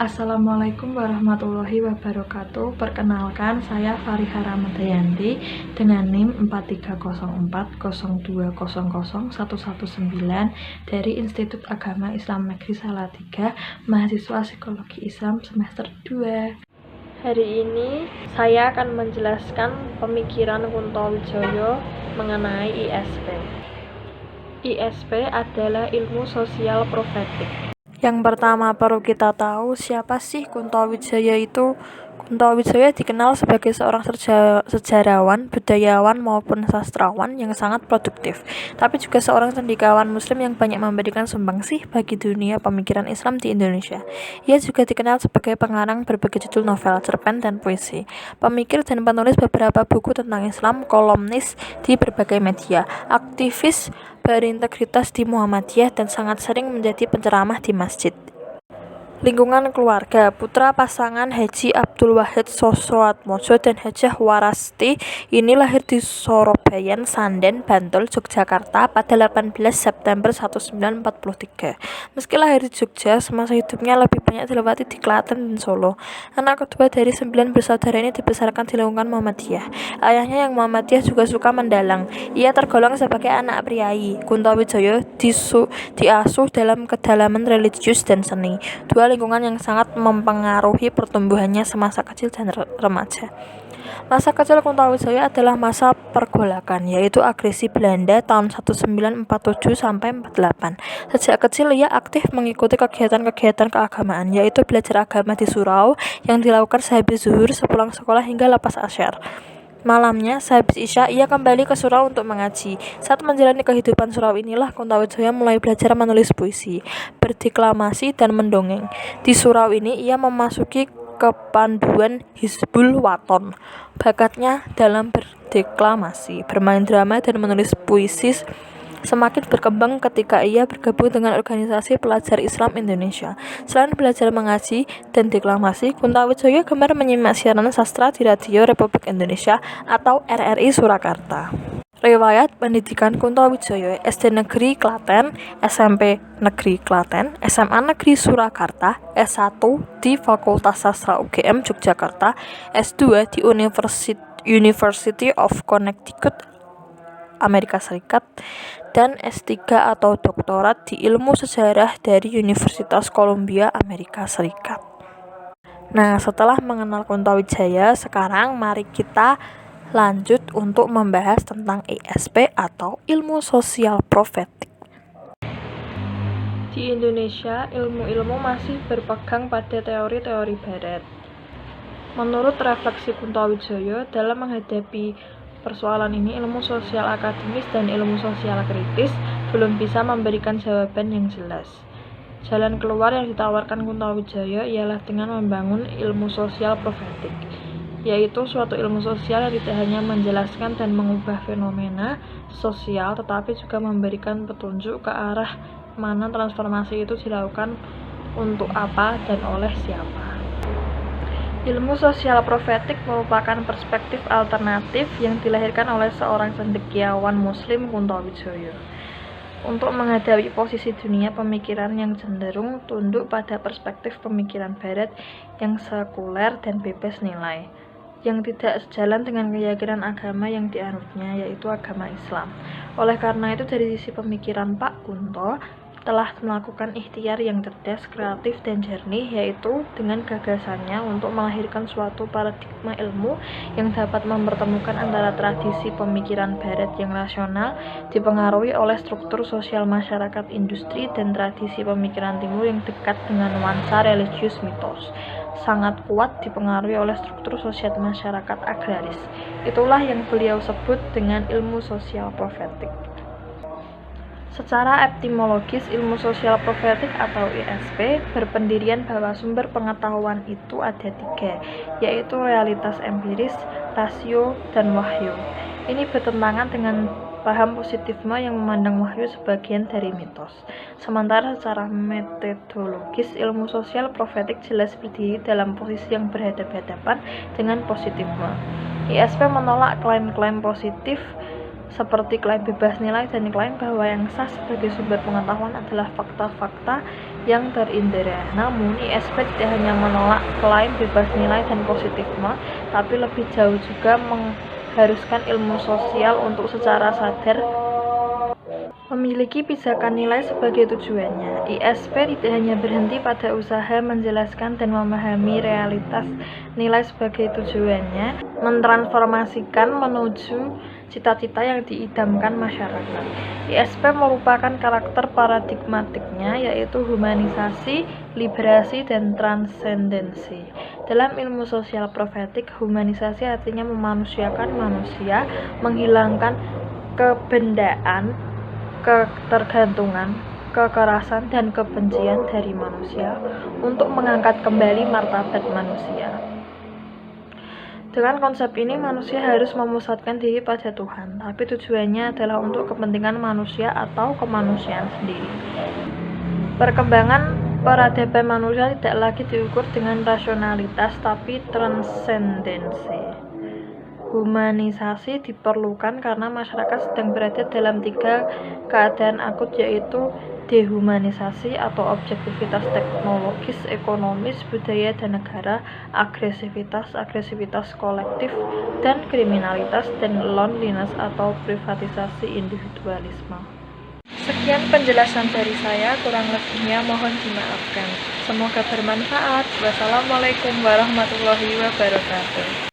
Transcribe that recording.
Assalamualaikum warahmatullahi wabarakatuh. Perkenalkan, saya Fariha Ramadayanti dengan NIM 430402000119 dari Institut Agama Islam Negeri Salatiga, mahasiswa Psikologi Islam semester 2. Hari ini saya akan menjelaskan pemikiran Kuntowijoyo mengenai ISP. ISP adalah ilmu sosial profetik. Yang pertama perlu kita tahu siapa sih Kuntowijoyo itu. Kuntowijoyo dikenal sebagai seorang sejarawan, budayawan maupun sastrawan yang sangat produktif, tapi juga seorang cendekiawan muslim yang banyak memberikan sumbangsih bagi dunia pemikiran Islam di Indonesia. Ia juga dikenal sebagai pengarang berbagai judul novel, cerpen, dan puisi, pemikir dan penulis beberapa buku tentang Islam, kolumnis di berbagai media, aktivis berintegritas di Muhammadiyah, dan sangat sering menjadi penceramah di masjid. Lingkungan keluarga, putra pasangan Haji Abdul Wahid Sosroatmojo dan Hajah Warasti ini lahir di Sorobayan, Sanden, Bantul, Yogyakarta pada 18 September 1943. Meski lahir di Jogja, semasa hidupnya lebih banyak dilewati di Klaten dan Solo. Anak kedua dari 9 bersaudara ini dibesarkan di lingkungan Muhammadiyah. Ayahnya yang Muhammadiyah juga suka mendalang. Ia tergolong sebagai anak priai. Kuntowijoyo diasuh dalam kedalaman religius dan seni, dua lingkungan yang sangat mempengaruhi pertumbuhannya semasa kecil dan remaja. Masa kecil Kuntowijoyo adalah masa pergolakan, yaitu agresi Belanda tahun 1947-48. Sejak kecil ia aktif mengikuti kegiatan-kegiatan keagamaan, yaitu belajar agama di surau yang dilakukan sehabis zuhur, sepulang sekolah hingga lepas asyar. Malamnya, sehabis isya, ia kembali ke surau untuk mengaji. Saat menjalani kehidupan surau inilah Kuntowijoyo mulai belajar menulis puisi, berdeklamasi, dan mendongeng. Di surau ini, ia memasuki kepanduan Hizbul Waton. Bakatnya dalam berdeklamasi, bermain drama, dan menulis puisi semakin berkembang ketika ia bergabung dengan organisasi pelajar Islam Indonesia. Selain belajar mengaji dan deklamasi, Kuntowijoyo gemar menyimak siaran sastra di Radio Republik Indonesia atau RRI Surakarta. Riwayat pendidikan Kuntowijoyo: SD Negeri Klaten, SMP Negeri Klaten, SMA Negeri Surakarta, S1 di Fakultas Sastra UGM Yogyakarta, S2 di University of Connecticut Amerika Serikat, dan S3 atau doktorat di ilmu sejarah dari Universitas Columbia Amerika Serikat. Nah, setelah mengenal Kuntowijoyo, sekarang mari kita lanjut untuk membahas tentang ISP atau ilmu sosial profetik. Di Indonesia, ilmu-ilmu masih berpegang pada teori-teori barat. Menurut refleksi Kuntowijoyo, dalam menghadapi persoalan ini, ilmu sosial akademis dan ilmu sosial kritis belum bisa memberikan jawaban yang jelas. Jalan keluar yang ditawarkan Kuntowijoyo ialah dengan membangun ilmu sosial profetik, yaitu suatu ilmu sosial yang tidak hanya menjelaskan dan mengubah fenomena sosial, tetapi juga memberikan petunjuk ke arah mana transformasi itu dilakukan, untuk apa, dan oleh siapa. Ilmu sosial profetik merupakan perspektif alternatif yang dilahirkan oleh seorang cendekiawan muslim, Kuntowijoyo, untuk menghadapi posisi dunia pemikiran yang cenderung tunduk pada perspektif pemikiran barat yang sekuler dan bebas nilai, yang tidak sejalan dengan keyakinan agama yang dianutnya, yaitu agama Islam. Oleh karena itu, dari sisi pemikiran Pak Kunto telah melakukan ikhtiar yang cerdas, kreatif, dan jernih, yaitu dengan gagasannya untuk melahirkan suatu paradigma ilmu yang dapat mempertemukan antara tradisi pemikiran barat yang rasional dipengaruhi oleh struktur sosial masyarakat industri dan tradisi pemikiran timur yang dekat dengan nuansa religius mitos, sangat kuat dipengaruhi oleh struktur sosial masyarakat agraris. Itulah yang beliau sebut dengan ilmu sosial profetik. Secara etimologis, ilmu sosial profetik atau ISP berpendirian bahwa sumber pengetahuan itu ada tiga, yaitu realitas empiris, rasio, dan wahyu. Ini bertentangan dengan paham positifme yang memandang wahyu sebagian dari mitos. Sementara secara metodologis, ilmu sosial profetik jelas berdiri dalam posisi yang berhadapan-hadapan dengan positifme. ISP menolak klaim-klaim positif seperti klaim bebas nilai dan klaim bahwa yang sah sebagai sumber pengetahuan adalah fakta-fakta yang terindera. Namun, ISP tidak hanya menolak klaim bebas nilai dan positifme, tapi lebih jauh juga mengharuskan ilmu sosial untuk secara sadar memiliki pijakan nilai sebagai tujuannya. ISP tidak hanya berhenti pada usaha menjelaskan dan memahami realitas nilai sebagai tujuannya, mentransformasikan menuju cita-cita yang diidamkan masyarakat. ISP merupakan karakter paradigmatiknya, yaitu humanisasi, liberasi, dan transendensi. Dalam ilmu sosial profetik, humanisasi artinya memanusiakan manusia, menghilangkan kebendaan, ketergantungan, kekerasan, dan kebencian dari manusia untuk mengangkat kembali martabat manusia. Dengan konsep ini, manusia harus memusatkan diri pada Tuhan, tapi tujuannya adalah untuk kepentingan manusia atau kemanusiaan sendiri. Perkembangan peradaban manusia tidak lagi diukur dengan rasionalitas, tapi transendensi. Humanisasi diperlukan karena masyarakat sedang berada dalam 3 keadaan akut, yaitu dehumanisasi atau objektivitas teknologis, ekonomis, budaya, dan negara, agresivitas kolektif, dan kriminalitas, dan loneliness atau privatisasi individualisme. Sekian penjelasan dari saya, kurang lebihnya mohon dimaafkan. Semoga bermanfaat. Wassalamualaikum warahmatullahi wabarakatuh.